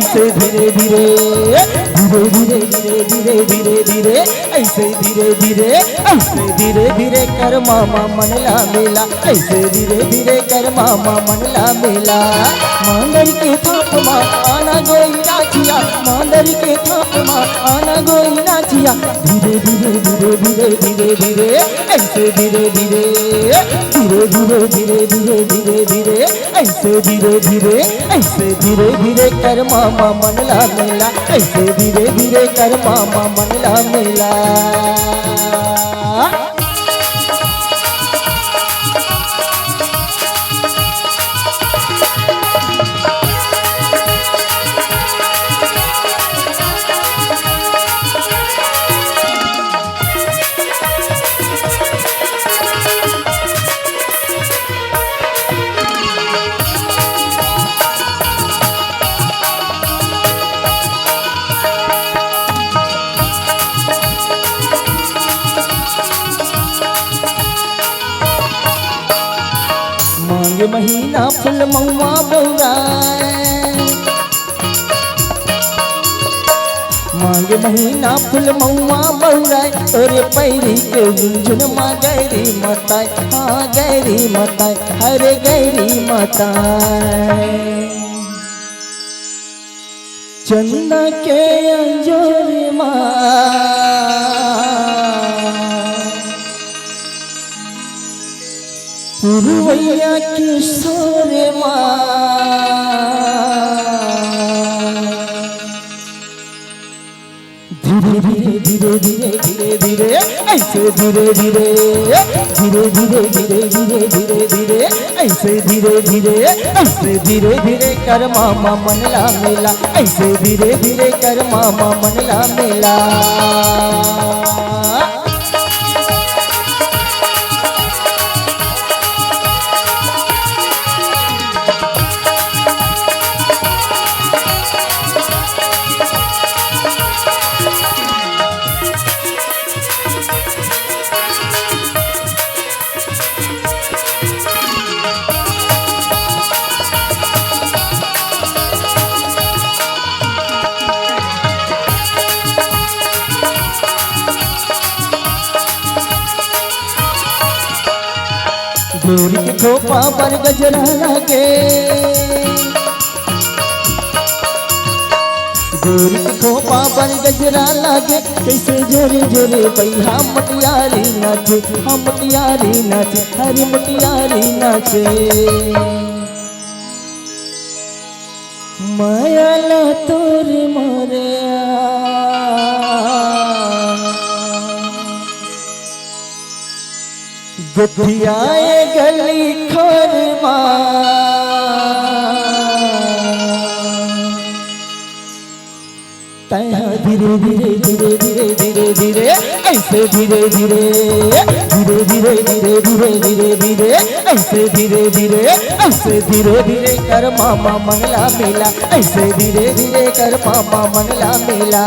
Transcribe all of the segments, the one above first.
ऐसे धीरे धीरे धीरे धीरे धीरे धीरे धीरे धीरे ऐसे धीरे धीरे ऐसे धीरे धीरे कर मामा मनला मेला ऐसे धीरे धीरे कर मामा मनला मेला मांदर के थाप माँ आना गोई नाचिया मांदर के थाप माँ आना गोई नाचिया धीरे धीरे धीरे धीरे धीरे धीरे ऐसे धीरे धीरे धीरे धीरे धीरे धीरे धीरे धीरे ऐसे धीरे धीरे ऐसे धीरे धीरे कर मामा मनला मेला ऐसे धीरे धीरे कर मामा मनला मेला मांग महीना फुल मौआ बौराए मांग महीना फुल मौआ बौराए तोरे पैरी के झुन माँ गैरी मताए हाँ गैरी मताए हरे गैरी मताए चंदा के अंजोर माँ पुरवैया किशोर माँ धीरे धीरे धीरे धीरे धीरे धीरे ऐसे धीरे धीरे धीरे धीरे धीरे धीरे धीरे धीरे ऐसे धीरे धीरे ऐसे धीरे धीरे कर मामा मनला मेला ऐसे धीरे धीरे कर मामा मनला मेला गोरी के खोपा पर गजरा लागे गोरी के खोपा पर गजरा लागे कैसे जोरे जोरे भैया मटियारी नाचे हम मटियारी नाचे हरी मटियारी नाचे मायाला तोर मोरे गुठियाए गली खोर तया धीरे धीरे धीरे धीरे धीरे धीरे ऐसे धीरे धीरे धीरे धीरे धीरे धीरे धीरे धीरे ऐसे धीरे धीरे ऐसे धीरे धीरे कर मामा मनला मेला ऐसे धीरे धीरे कर मामा मनला मेला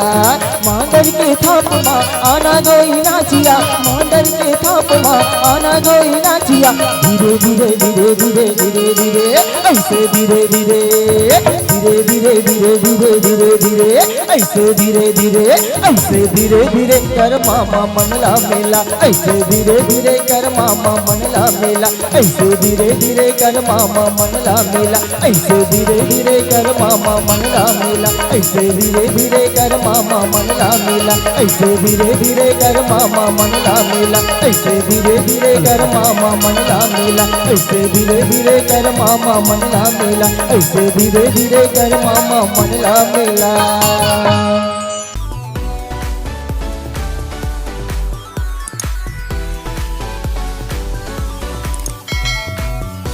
मांदर के थाप माँ आना गोई नाचिया मांदर के थाप माँ आना गोई नाचिया धीरे धीरे धीरे धीरे धीरे धीरे ऐसे धीरे धीरे धीरे धीरे धीरे धीरे धीरे धीरे ऐसे धीरे धीरे ऐसे धीरे धीरे कर मामा मनला मेला ऐसे धीरे धीरे कर मामा मनला मेला ऐसे धीरे धीरे कर मामा मनला मेला ऐसे धीरे धीरे कर मामा मनला मेला ऐसे धीरे धीरे कर मामा मनला मेला ऐसे धीरे धीरे कर मामा मनला मेला ऐसे धीरे धीरे कर मामा मनला मेला ऐसे धीरे धीरे कर मामा मनला मेला ऐसे धीरे धीरे कर मामा मनला मेला।